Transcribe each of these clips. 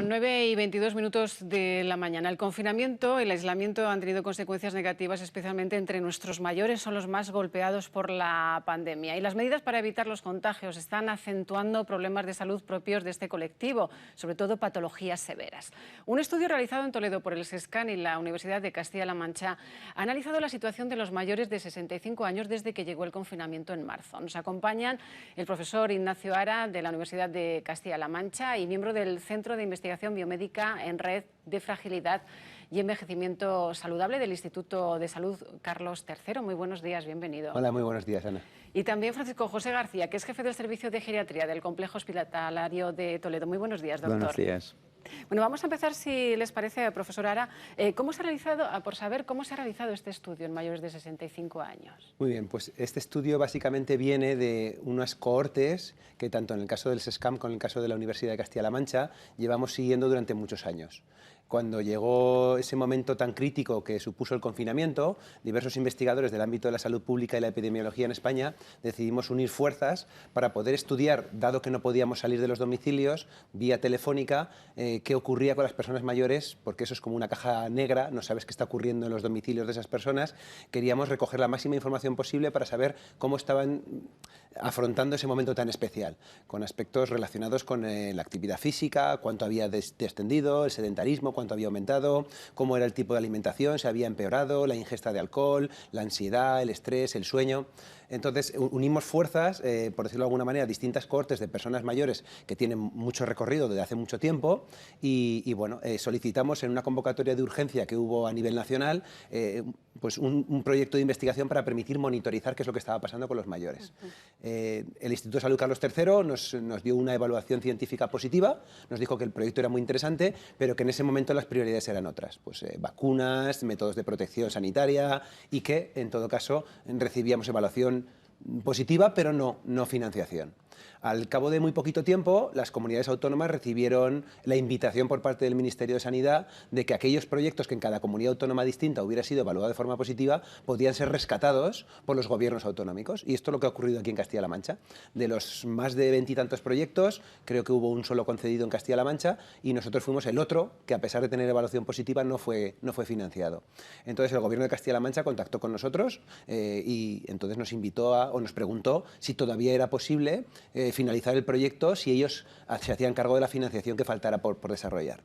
9:22 de la mañana. El confinamiento, el aislamiento han tenido consecuencias negativas, especialmente entre nuestros mayores, son los más golpeados por la pandemia. Y las medidas para evitar los contagios están acentuando problemas de salud propios de este colectivo, sobre todo patologías severas. Un estudio realizado en Toledo por el SESCAN y la Universidad de Castilla-La Mancha ha analizado la situación de los mayores de 65 años desde que llegó el confinamiento en marzo. Nos acompañan el profesor Ignacio Ara, de la Universidad de Castilla-La Mancha y miembro del Centro de Investigación Biomédica en Red de Fragilidad y Envejecimiento Saludable del Instituto de Salud Carlos III. Muy buenos días, bienvenido. Hola, muy buenos días, Ana. Y también Francisco José García, que es jefe del Servicio de Geriatría del Complejo Hospitalario de Toledo. Muy buenos días, doctor. Buenos días. Bueno, vamos a empezar, si les parece, profesor Ara, por saber cómo se ha realizado este estudio en mayores de 65 años. Muy bien, pues este estudio básicamente viene de unas cohortes que tanto en el caso del SESCAM como en el caso de la Universidad de Castilla-La Mancha llevamos siguiendo durante muchos años. Cuando llegó ese momento tan crítico que supuso el confinamiento, diversos investigadores del ámbito de la salud pública y la epidemiología en España decidimos unir fuerzas para poder estudiar, dado que no podíamos salir de los domicilios, vía telefónica, qué ocurría con las personas mayores, porque eso es como una caja negra, no sabes qué está ocurriendo en los domicilios de esas personas. Queríamos recoger la máxima información posible para saber cómo estaban afrontando ese momento tan especial, con aspectos relacionados con la actividad física, cuánto había descendido, el sedentarismo, cuánto había aumentado, cómo era el tipo de alimentación, se había empeorado, la ingesta de alcohol, la ansiedad, el estrés, el sueño. Entonces unimos fuerzas, por decirlo de alguna manera, distintas cohortes de personas mayores que tienen mucho recorrido desde hace mucho tiempo y bueno, solicitamos en una convocatoria de urgencia que hubo a nivel nacional pues un proyecto de investigación para permitir monitorizar qué es lo que estaba pasando con los mayores. El Instituto de Salud Carlos III nos dio una evaluación científica positiva, nos dijo que el proyecto era muy interesante, pero que en ese momento las prioridades eran otras, pues vacunas, métodos de protección sanitaria y que en todo caso recibíamos evaluación positiva, pero no financiación. Al cabo de muy poquito tiempo, las comunidades autónomas recibieron la invitación por parte del Ministerio de Sanidad de que aquellos proyectos que en cada comunidad autónoma distinta hubiera sido evaluado de forma positiva podían ser rescatados por los gobiernos autonómicos. Y esto es lo que ha ocurrido aquí en Castilla-La Mancha. De los más de 20 y tantos proyectos, creo que hubo un solo concedido en Castilla-La Mancha y nosotros fuimos el otro que, a pesar de tener evaluación positiva, no fue financiado. Entonces el gobierno de Castilla-La Mancha contactó con nosotros y entonces nos invitó o nos preguntó si todavía era posible finalizar el proyecto si ellos se hacían cargo de la financiación que faltara por desarrollar.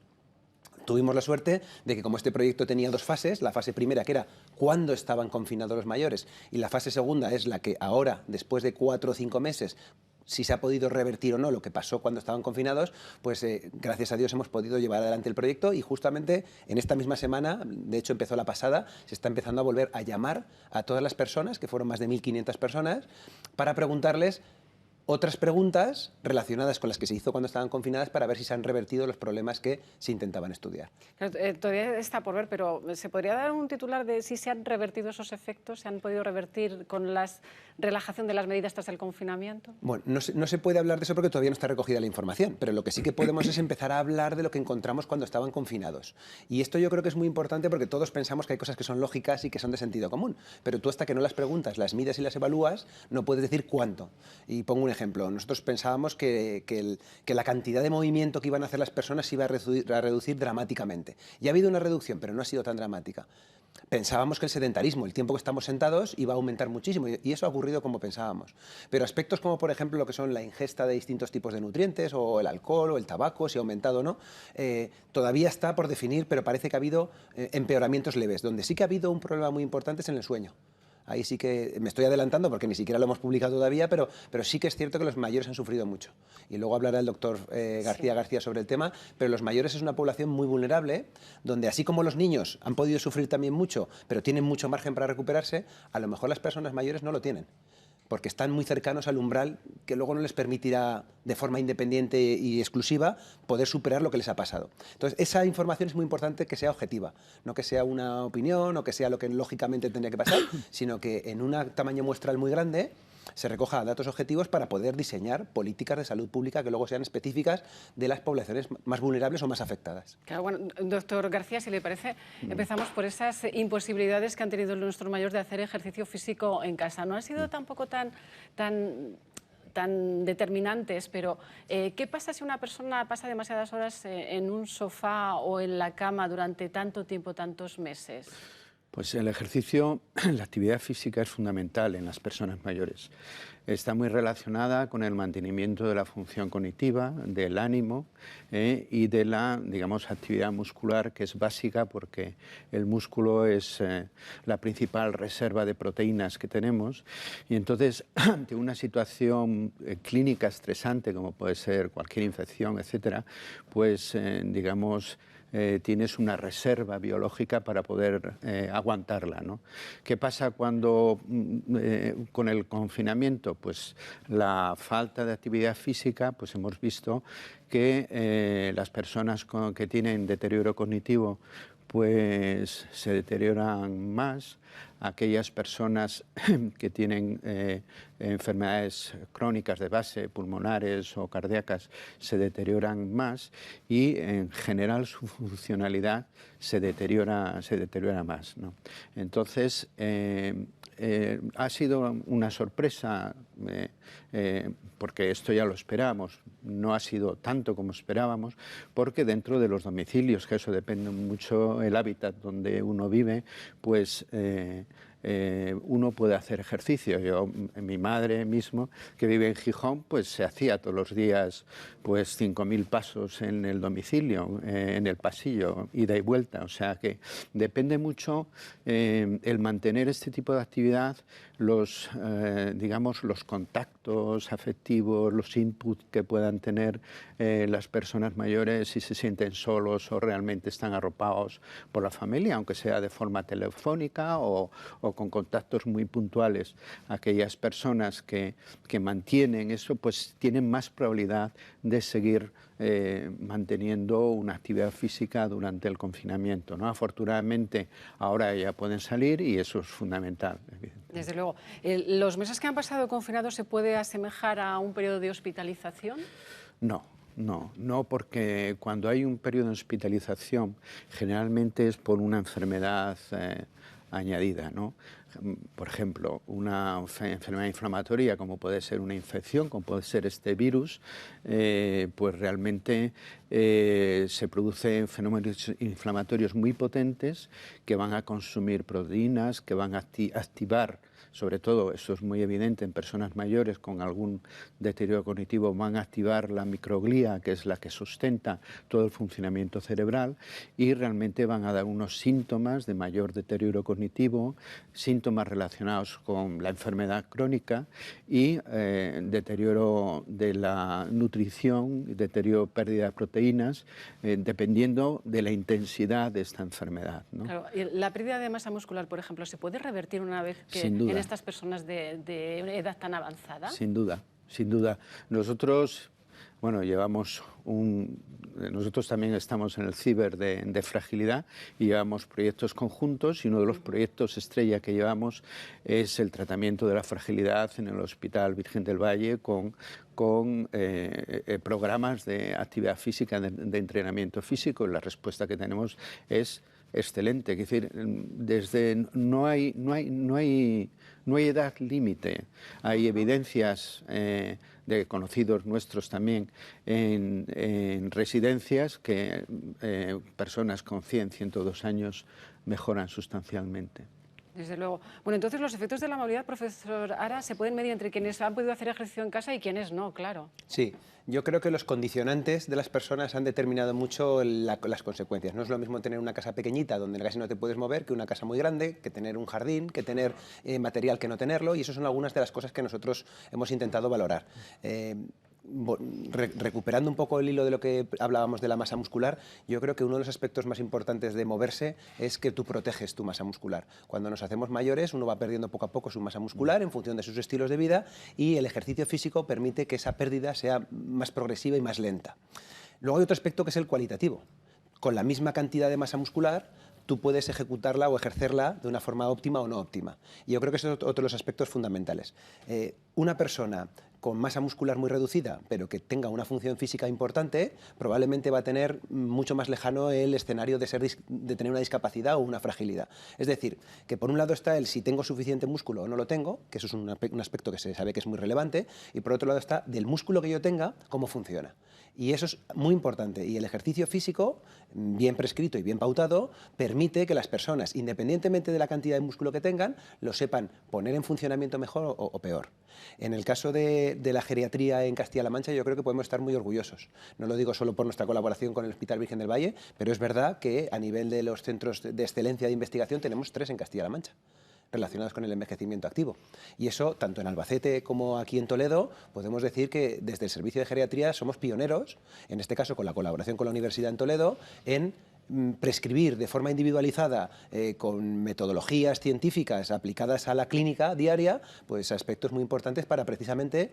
Tuvimos la suerte de que como este proyecto tenía dos fases, la fase primera que era cuándo estaban confinados los mayores y la fase segunda es la que ahora, después de 4 o 5 meses, si se ha podido revertir o no lo que pasó cuando estaban confinados, pues gracias a Dios hemos podido llevar adelante el proyecto y justamente en esta misma semana, de hecho empezó la pasada, se está empezando a volver a llamar a todas las personas, que fueron más de 1.500 personas, para preguntarles otras preguntas relacionadas con las que se hizo cuando estaban confinadas para ver si se han revertido los problemas que se intentaban estudiar. Todavía está por ver, pero ¿se podría dar un titular de si se han revertido esos efectos? ¿Se han podido revertir con la relajación de las medidas tras el confinamiento? Bueno, no se puede hablar de eso porque todavía no está recogida la información, pero lo que sí que podemos es empezar a hablar de lo que encontramos cuando estaban confinados. Y esto yo creo que es muy importante porque todos pensamos que hay cosas que son lógicas y que son de sentido común, pero tú hasta que no las preguntas, las mides y las evalúas, no puedes decir cuánto. Y pongo un ejemplo, nosotros pensábamos que la cantidad de movimiento que iban a hacer las personas se iba a reducir dramáticamente. Y ha habido una reducción, pero no ha sido tan dramática. Pensábamos que el sedentarismo, el tiempo que estamos sentados, iba a aumentar muchísimo y eso ha ocurrido como pensábamos. Pero aspectos como, por ejemplo, lo que son la ingesta de distintos tipos de nutrientes o el alcohol o el tabaco, si ha aumentado o no, todavía está por definir, pero parece que ha habido empeoramientos leves. Donde sí que ha habido un problema muy importante es en el sueño. Ahí sí que me estoy adelantando porque ni siquiera lo hemos publicado todavía, pero sí que es cierto que los mayores han sufrido mucho. Y luego hablará el doctor García sobre el tema, pero los mayores es una población muy vulnerable, donde así como los niños han podido sufrir también mucho, pero tienen mucho margen para recuperarse, a lo mejor las personas mayores no lo tienen, porque están muy cercanos al umbral que luego no les permitirá de forma independiente y exclusiva poder superar lo que les ha pasado. Entonces, esa información es muy importante que sea objetiva, no que sea una opinión o que sea lo que lógicamente tendría que pasar, sino que en un tamaño muestral muy grande se recoja datos objetivos para poder diseñar políticas de salud pública que luego sean específicas de las poblaciones más vulnerables o más afectadas. Claro, bueno, doctor García, si le parece, empezamos por esas imposibilidades que han tenido nuestros mayores de hacer ejercicio físico en casa. ¿No ha sido tampoco tan tan determinantes, pero ¿qué pasa si una persona pasa demasiadas horas en un sofá o en la cama durante tanto tiempo, tantos meses? Pues el ejercicio, la actividad física es fundamental en las personas mayores. Está muy relacionada con el mantenimiento de la función cognitiva, del ánimo y de la, digamos, actividad muscular, que es básica porque el músculo es la principal reserva de proteínas que tenemos. Y entonces, ante una situación clínica estresante, como puede ser cualquier infección, etcétera, pues, digamos, tienes una reserva biológica para poder aguantarla, ¿no? ¿Qué pasa cuando con el confinamiento? Pues la falta de actividad física, pues hemos visto que las personas que tienen deterioro cognitivo pues se deterioran más. Aquellas personas que tienen enfermedades crónicas de base, pulmonares o cardíacas, se deterioran más y en general su funcionalidad se deteriora más, ¿no? Entonces, ha sido una sorpresa porque esto ya lo esperábamos, no ha sido tanto como esperábamos, porque dentro de los domicilios, que eso depende mucho el hábitat donde uno vive, pues uno puede hacer ejercicio. Yo, mi madre mismo, que vive en Gijón, pues se hacía todos los días pues 5.000 pasos en el domicilio, en el pasillo, ida y vuelta. O sea que depende mucho el mantener este tipo de actividad, digamos, los contactos afectivos, los inputs que puedan tener las personas mayores, si se sienten solos o realmente están arropados por la familia, aunque sea de forma telefónica o con contactos muy puntuales. Aquellas personas que mantienen eso, pues tienen más probabilidad de seguir manteniendo una actividad física durante el confinamiento, ¿no? Afortunadamente ahora ya pueden salir y eso es fundamental. Desde luego. ¿Los meses que han pasado confinados se puede asemejar a un periodo de hospitalización? No, porque cuando hay un periodo de hospitalización generalmente es por una enfermedad añadida, ¿no? Por ejemplo, una enfermedad inflamatoria como puede ser una infección, como puede ser este virus, pues realmente se producen fenómenos inflamatorios muy potentes que van a consumir proteínas, que van a activar, sobre todo, eso es muy evidente en personas mayores con algún deterioro cognitivo, van a activar la microglía, que es la que sustenta todo el funcionamiento cerebral, y realmente van a dar unos síntomas de mayor deterioro cognitivo, síntomas relacionados con la enfermedad crónica y deterioro de la nutrición, deterioro, pérdida de proteínas, dependiendo de la intensidad de esta enfermedad, ¿no? Claro, la pérdida de masa muscular, por ejemplo, ¿se puede revertir una vez que Sin duda. en estas personas de edad tan avanzada? Sin duda, sin duda. Nosotros, bueno, nosotros también estamos en el CIBER de fragilidad y llevamos proyectos conjuntos, y uno de los proyectos estrella que llevamos es el tratamiento de la fragilidad en el Hospital Virgen del Valle con programas de actividad física, de entrenamiento físico, y la respuesta que tenemos es excelente. Es decir, no hay edad límite. Hay evidencias de conocidos nuestros también en residencias que personas con 100, 102 años mejoran sustancialmente. Desde luego. Bueno, entonces los efectos de la movilidad, profesor Ara, se pueden medir entre quienes han podido hacer ejercicio en casa y quienes no, claro. Sí, yo creo que los condicionantes de las personas han determinado mucho las consecuencias. No es lo mismo tener una casa pequeñita donde casi no te puedes mover que una casa muy grande, que tener un jardín, que tener material que no tenerlo, y eso son algunas de las cosas que nosotros hemos intentado valorar. Recuperando un poco el hilo de lo que hablábamos de la masa muscular, yo creo que uno de los aspectos más importantes de moverse es que tú proteges tu masa muscular. Cuando nos hacemos mayores, uno va perdiendo poco a poco su masa muscular en función de sus estilos de vida, y el ejercicio físico permite que esa pérdida sea más progresiva y más lenta. Luego hay otro aspecto que es el cualitativo. Con la misma cantidad de masa muscular tú puedes ejecutarla o ejercerla de una forma óptima o no óptima. Y yo creo que ese es otro de los aspectos fundamentales. Una persona con masa muscular muy reducida, pero que tenga una función física importante, probablemente va a tener mucho más lejano el escenario de tener una discapacidad o una fragilidad. Es decir, que por un lado está el si tengo suficiente músculo o no lo tengo, que eso es un aspecto que se sabe que es muy relevante, y por otro lado está del músculo que yo tenga, cómo funciona. Y eso es muy importante. Y el ejercicio físico, bien prescrito y bien pautado, permite que las personas, independientemente de la cantidad de músculo que tengan, lo sepan poner en funcionamiento mejor o peor. En el caso de la geriatría en Castilla-La Mancha, yo creo que podemos estar muy orgullosos. No lo digo solo por nuestra colaboración con el Hospital Virgen del Valle, pero es verdad que a nivel de los centros de excelencia de investigación tenemos 3 en Castilla-La Mancha relacionados con el envejecimiento activo. Y eso, tanto en Albacete como aquí en Toledo, podemos decir que desde el servicio de geriatría somos pioneros, en este caso con la colaboración con la Universidad en Toledo, en prescribir de forma individualizada, con metodologías científicas aplicadas a la clínica diaria, pues aspectos muy importantes para precisamente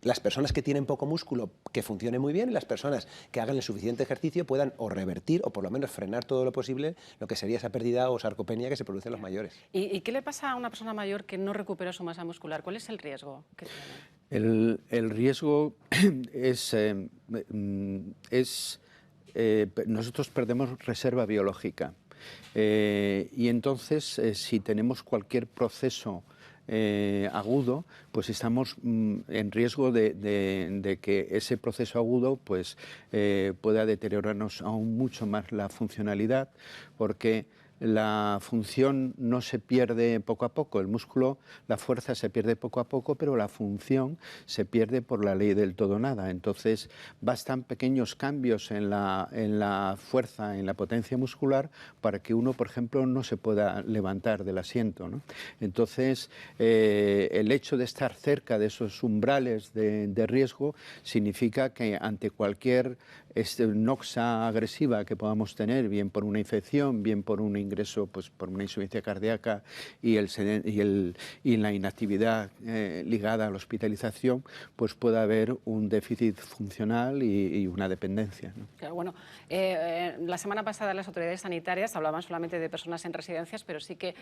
las personas que tienen poco músculo que funcione muy bien y las personas que hagan el suficiente ejercicio puedan o revertir o por lo menos frenar todo lo posible lo que sería esa pérdida o sarcopenia que se produce en los mayores. ¿Y qué le pasa a una persona mayor que no recupera su masa muscular? ¿Cuál es el riesgo que tiene? El riesgo nosotros perdemos reserva biológica y entonces si tenemos cualquier proceso agudo, pues estamos en riesgo de que ese proceso agudo pues, pueda deteriorarnos aún mucho más la funcionalidad, porque la función no se pierde poco a poco, el músculo, la fuerza se pierde poco a poco, pero la función se pierde por la ley del todo nada. Entonces bastan pequeños cambios en la fuerza, en la potencia muscular, para que uno, por ejemplo, no se pueda levantar del asiento, ¿no? Entonces el hecho de estar cerca de esos umbrales de riesgo significa que ante cualquier noxa agresiva que podamos tener, bien por una infección, bien por un ingreso, pues por una insuficiencia cardíaca y la inactividad ligada a la hospitalización, pues puede haber un déficit funcional y una dependencia, ¿no? Claro, bueno, la semana pasada las autoridades sanitarias hablaban solamente de personas en residencias, pero sí que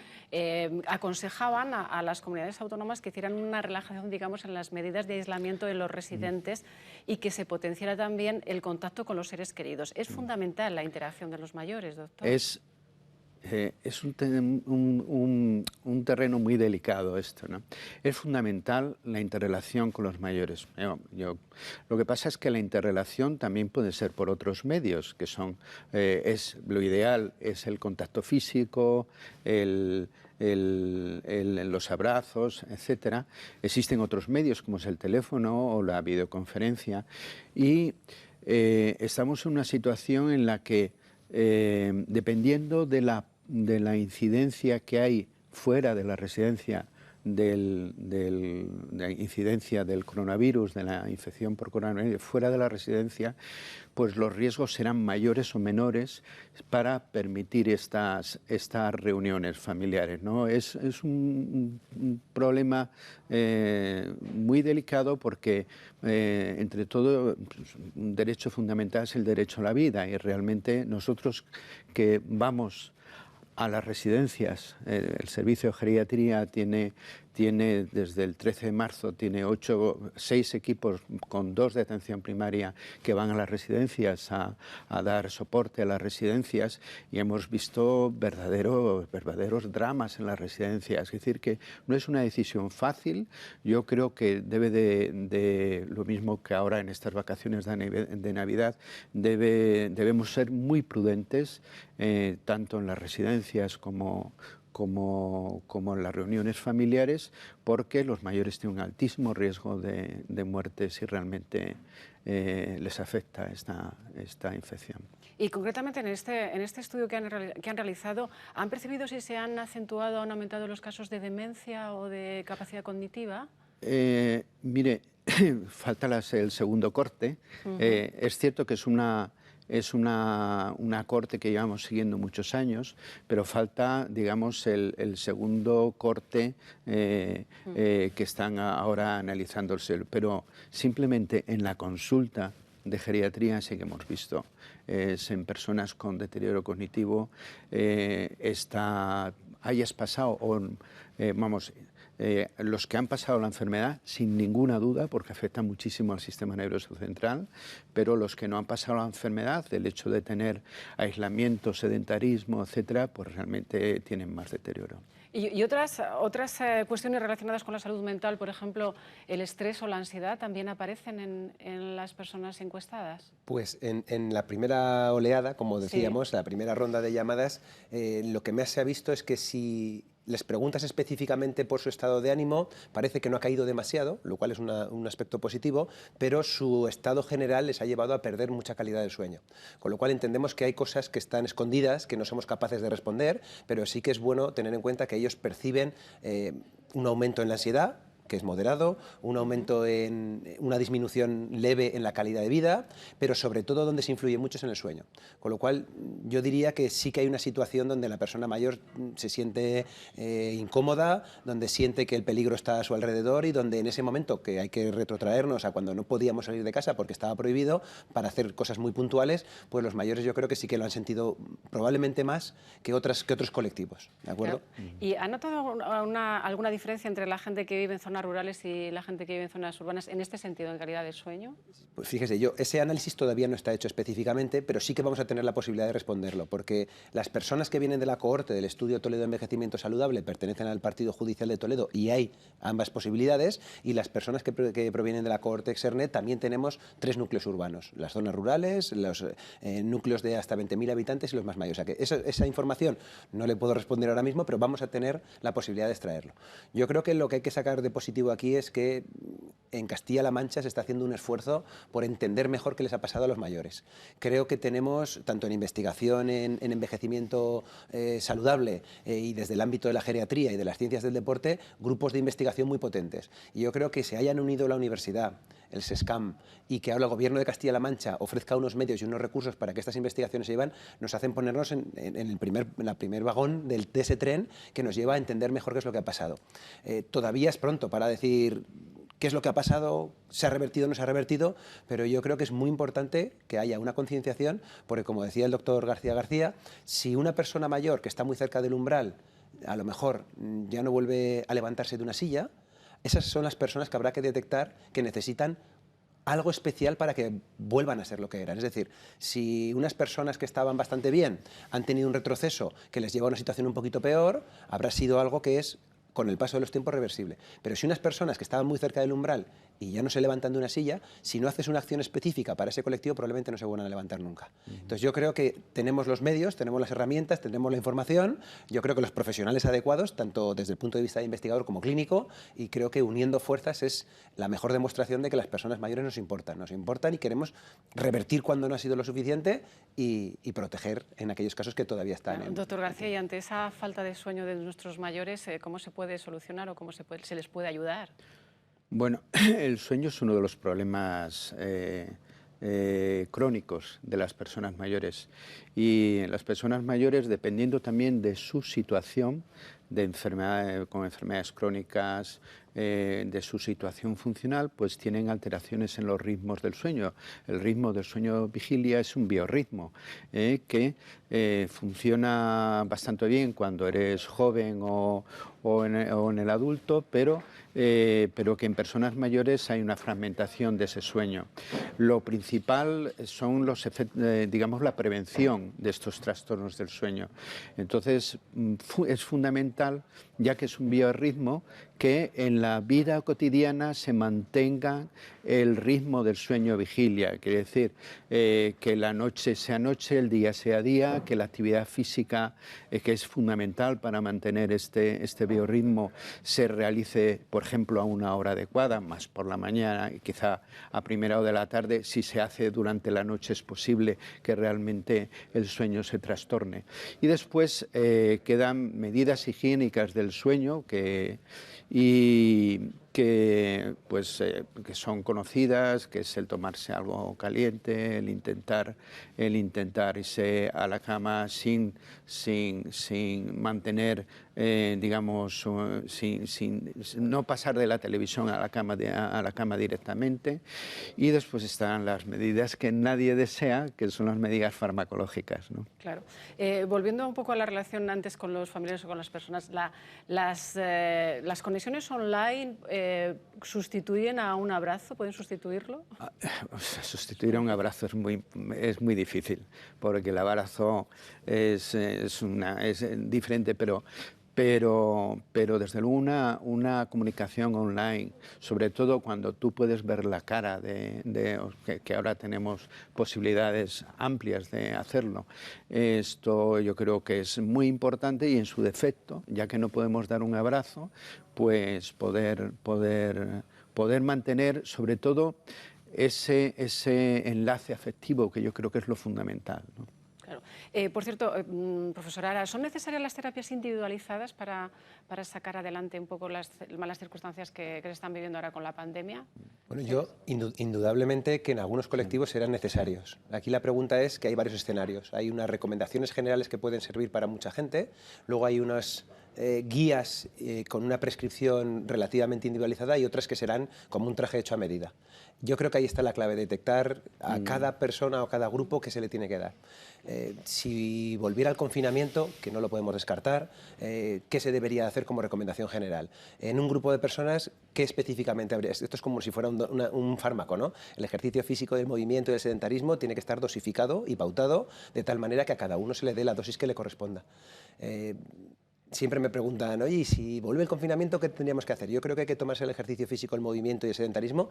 aconsejaban a las comunidades autónomas que hicieran una relajación, digamos, en las medidas de aislamiento de los residentes y que se potenciara también el contacto con los seres queridos. ¿Es fundamental la interacción de los mayores, doctor? Es un terreno muy delicado esto, ¿no? Es fundamental la interrelación con los mayores. Lo que pasa es que la interrelación también puede ser por otros medios, que son, lo ideal es el contacto físico, los abrazos, etcétera. Existen otros medios como es el teléfono o la videoconferencia y estamos en una situación en la que dependiendo de la incidencia que hay fuera de la residencia de la incidencia del coronavirus, de la infección por coronavirus fuera de la residencia, pues los riesgos serán mayores o menores para permitir estas reuniones familiares, ¿no? Es un problema muy delicado porque, entre todo, un derecho fundamental es el derecho a la vida y realmente nosotros que vamos a las residencias, el servicio de geriatría tiene desde el 13 de marzo, tiene 6 equipos con 2 de atención primaria que van a las residencias a dar soporte a las residencias y hemos visto verdaderos dramas en las residencias. Es decir, que no es una decisión fácil. Yo creo que debe de lo mismo que ahora en estas vacaciones de Navidad, debemos ser muy prudentes, tanto en las residencias como en las reuniones familiares, porque los mayores tienen un altísimo riesgo de muerte si realmente les afecta esta infección. Y concretamente en este estudio que han realizado, ¿han percibido si se han acentuado o han aumentado los casos de demencia o de capacidad cognitiva? Mire, falta el segundo corte. Es cierto que es una corte que llevamos siguiendo muchos años, pero falta, digamos, el segundo corte que están ahora analizándose. Pero simplemente en la consulta de geriatría sí que hemos visto. Es en personas con deterioro cognitivo, hayas pasado, los que han pasado la enfermedad, sin ninguna duda, porque afecta muchísimo al sistema nervioso central, pero los que no han pasado la enfermedad, el hecho de tener aislamiento, sedentarismo, etcétera, pues realmente tienen más deterioro. Y otras cuestiones relacionadas con la salud mental, por ejemplo, el estrés o la ansiedad, ¿también aparecen en las personas encuestadas? Pues en la primera oleada, como decíamos, Sí. la primera ronda de llamadas, lo que más se ha visto es que si les preguntas específicamente por su estado de ánimo, parece que no ha caído demasiado, lo cual es un aspecto positivo, pero su estado general les ha llevado a perder mucha calidad del sueño. Con lo cual entendemos que hay cosas que están escondidas, que no somos capaces de responder, pero sí que es bueno tener en cuenta que ellos perciben un aumento en la ansiedad, que es moderado, un aumento en una disminución leve en la calidad de vida, pero sobre todo donde se influye mucho es en el sueño. Con lo cual yo diría que sí que hay una situación donde la persona mayor se siente incómoda, donde siente que el peligro está a su alrededor y donde en ese momento que hay que retrotraernos a cuando no podíamos salir de casa porque estaba prohibido para hacer cosas muy puntuales, pues los mayores yo creo que sí que lo han sentido probablemente más que otros colectivos, ¿de acuerdo? Claro. ¿Y ha notado alguna diferencia entre la gente que vive en zonas rurales y la gente que vive en zonas urbanas en este sentido, en calidad de sueño? Pues fíjese, ese análisis todavía no está hecho específicamente, pero sí que vamos a tener la posibilidad de responderlo, porque las personas que vienen de la cohorte del Estudio Toledo Envejecimiento Saludable pertenecen al Partido Judicial de Toledo y hay ambas posibilidades, y las personas que provienen de la cohorte Exernet también tenemos 3 núcleos urbanos, las zonas rurales, los núcleos de hasta 20.000 habitantes y los más mayores. O sea que esa información no le puedo responder ahora mismo, pero vamos a tener la posibilidad de extraerlo. Yo creo que lo que hay que sacar de positivo aquí es que en Castilla-La Mancha se está haciendo un esfuerzo por entender mejor qué les ha pasado a los mayores. Creo que tenemos, tanto en investigación en envejecimiento saludable y desde el ámbito de la geriatría y de las ciencias del deporte, grupos de investigación muy potentes. Y yo creo que se hayan unido la universidad, el SESCAM, y que ahora el Gobierno de Castilla-La Mancha ofrezca unos medios y unos recursos para que estas investigaciones se lleven, nos hacen ponernos en el primer vagón de ese tren que nos lleva a entender mejor qué es lo que ha pasado. Todavía es pronto para decir qué es lo que ha pasado, se ha revertido o no se ha revertido, pero yo creo que es muy importante que haya una concienciación, porque como decía el doctor García, si una persona mayor que está muy cerca del umbral a lo mejor ya no vuelve a levantarse de una silla, esas son las personas que habrá que detectar que necesitan algo especial para que vuelvan a ser lo que eran. Es decir, si unas personas que estaban bastante bien han tenido un retroceso que les lleva a una situación un poquito peor, habrá sido algo que es, con el paso de los tiempos, reversible. Pero si unas personas que estaban muy cerca del umbral y ya no se levantan de una silla, si no haces una acción específica para ese colectivo, probablemente no se vuelvan a levantar nunca. Entonces yo creo que tenemos los medios, tenemos las herramientas, tenemos la información, yo creo que los profesionales adecuados, tanto desde el punto de vista de investigador como clínico, y creo que uniendo fuerzas es la mejor demostración de que las personas mayores nos importan y queremos revertir cuando no ha sido lo suficiente y proteger en aquellos casos que todavía están en... Doctor García, y ante esa falta de sueño de nuestros mayores, ¿cómo se puede solucionar o cómo se les puede ayudar? Bueno, el sueño es uno de los problemas crónicos de las personas mayores, y las personas mayores, dependiendo también de su situación de con enfermedades crónicas, de su situación funcional, pues tienen alteraciones en los ritmos del sueño. El ritmo del sueño vigilia es un biorritmo que funciona bastante bien cuando eres joven o en el adulto, pero que en personas mayores hay una fragmentación de ese sueño. Lo principal son los digamos, la prevención de estos trastornos del sueño. Entonces, es fundamental, ya que es un biorritmo, que en la vida cotidiana se mantenga el ritmo del sueño-vigilia. Quiere decir que la noche sea noche, el día sea día, que la actividad física, que es fundamental para mantener este biorritmo, se realice, por ejemplo, a una hora adecuada, más por la mañana y quizá a primera hora de la tarde. Si se hace durante la noche es posible que realmente el sueño se trastorne. Y después quedan medidas higiénicas del sueño y que son conocidas, que es el tomarse algo caliente, el intentar irse a la cama sin mantener, digamos, no pasar de la televisión a la cama directamente. Y después están las medidas que nadie desea, que son las medidas farmacológicas, ¿no? Claro. Volviendo un poco a la relación antes con los familiares o con las personas, las conexiones online ¿sustituyen a un abrazo? ¿Pueden sustituirlo? Sustituir a un abrazo es muy difícil, porque el abrazo es diferente, pero desde luego una comunicación online, sobre todo cuando tú puedes ver la cara que ahora tenemos posibilidades amplias de hacerlo. Esto yo creo que es muy importante, y en su defecto, ya que no podemos dar un abrazo, pues poder mantener sobre todo ese enlace afectivo, que yo creo que es lo fundamental, ¿no? Claro. Por cierto, profesora Ara, ¿son necesarias las terapias individualizadas para sacar adelante un poco las malas circunstancias que se están viviendo ahora con la pandemia? Bueno, indudablemente que en algunos colectivos serán necesarios. Aquí la pregunta es que hay varios escenarios. Hay unas recomendaciones generales que pueden servir para mucha gente, luego hay unas guías con una prescripción relativamente individualizada y otras que serán como un traje hecho a medida. Yo creo que ahí está la clave, detectar a cada persona o cada grupo que se le tiene que dar. Si volviera al confinamiento, que no lo podemos descartar, ¿qué se debería hacer como recomendación general? En un grupo de personas, ¿qué específicamente habría? Esto es como si fuera un fármaco, ¿no? El ejercicio físico, el movimiento y el sedentarismo tiene que estar dosificado y pautado de tal manera que a cada uno se le dé la dosis que le corresponda. Siempre me preguntan, oye, ¿y si vuelve el confinamiento, qué tendríamos que hacer? Yo creo que hay que tomarse el ejercicio físico, el movimiento y el sedentarismo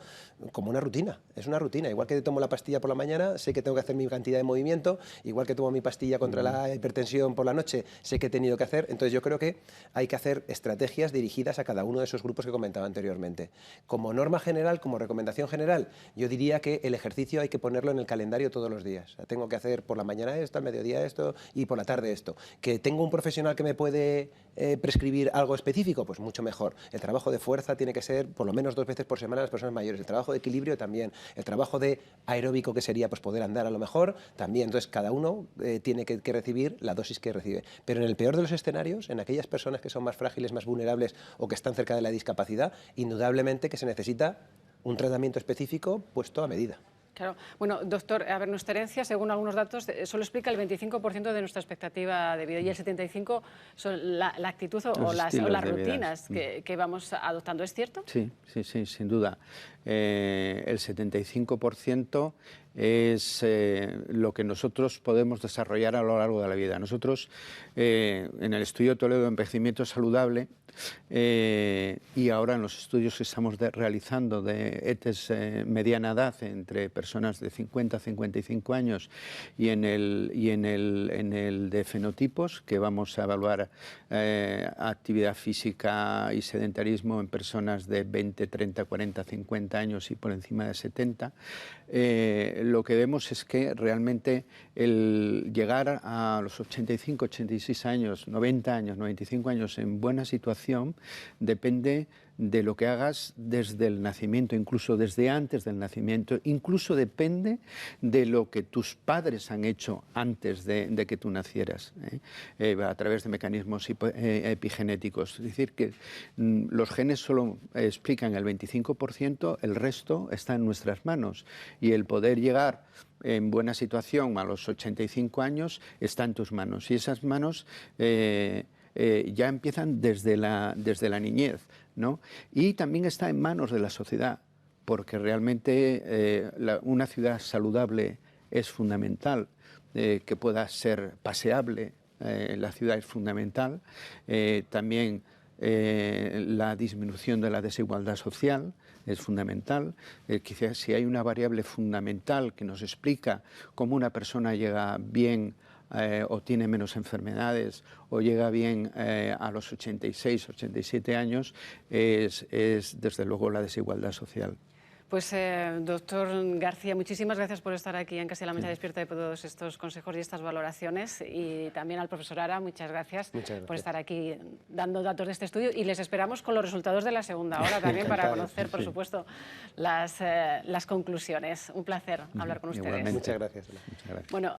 como una rutina. Es una rutina. Igual que tomo la pastilla por la mañana, sé que tengo que hacer mi cantidad de movimiento. Igual que tomo mi pastilla contra la hipertensión por la noche, sé que he tenido que hacer. Entonces yo creo que hay que hacer estrategias dirigidas a cada uno de esos grupos que comentaba anteriormente. Como norma general, como recomendación general, yo diría que el ejercicio hay que ponerlo en el calendario todos los días. O sea, tengo que hacer por la mañana esto, al mediodía esto y por la tarde esto. Que tengo un profesional que me puede prescribir algo específico, pues mucho mejor. El trabajo de fuerza tiene que ser por lo menos 2 veces por semana a las personas mayores. El trabajo de equilibrio también. El trabajo de aeróbico, que sería pues poder andar a lo mejor, también. Entonces cada uno tiene que recibir la dosis que recibe. Pero en el peor de los escenarios, en aquellas personas que son más frágiles, más vulnerables o que están cerca de la discapacidad, indudablemente que se necesita un tratamiento específico puesto a medida. Claro. Bueno, doctor, a ver, nuestra herencia, según algunos datos, solo explica el 25% de nuestra expectativa de vida y el 75% son la actitud o las rutinas que vamos adoptando. ¿Es cierto? Sí, sin duda. El 75% es lo que nosotros podemos desarrollar a lo largo de la vida. Nosotros, en el estudio Toledo de envejecimiento saludable, y ahora en los estudios que estamos realizando de ETEs mediana edad entre personas de 50 a 55 años y en el de fenotipos, que vamos a evaluar actividad física y sedentarismo en personas de 20, 30, 40, 50 años y por encima de 70, lo que vemos es que realmente el llegar a los 85, 86 años, 90 años, 95 años en buena situación depende de lo que hagas desde el nacimiento, incluso desde antes del nacimiento, incluso depende de lo que tus padres han hecho antes de que tú nacieras, a través de mecanismos epigenéticos. Es decir, que los genes solo explican el 25%, el resto está en nuestras manos, y el poder llegar en buena situación a los 85 años está en tus manos, y esas manos ya empiezan desde la niñez, ¿no? Y también está en manos de la sociedad, porque realmente una ciudad saludable es fundamental, que pueda ser paseable, la ciudad es fundamental, también la disminución de la desigualdad social es fundamental. Quizás si hay una variable fundamental que nos explica cómo una persona llega bien o tiene menos enfermedades o llega bien a los 86, 87 años, es desde luego la desigualdad social. Pues, doctor García, muchísimas gracias por estar aquí en Castilla-La Mancha Despierta y por todos estos consejos y estas valoraciones. Y también al profesor Ara, muchas gracias por estar aquí dando datos de este estudio. Y les esperamos con los resultados de la segunda hora también para conocer, por supuesto, las conclusiones. Un placer hablar con ustedes. Muchas gracias. Bueno,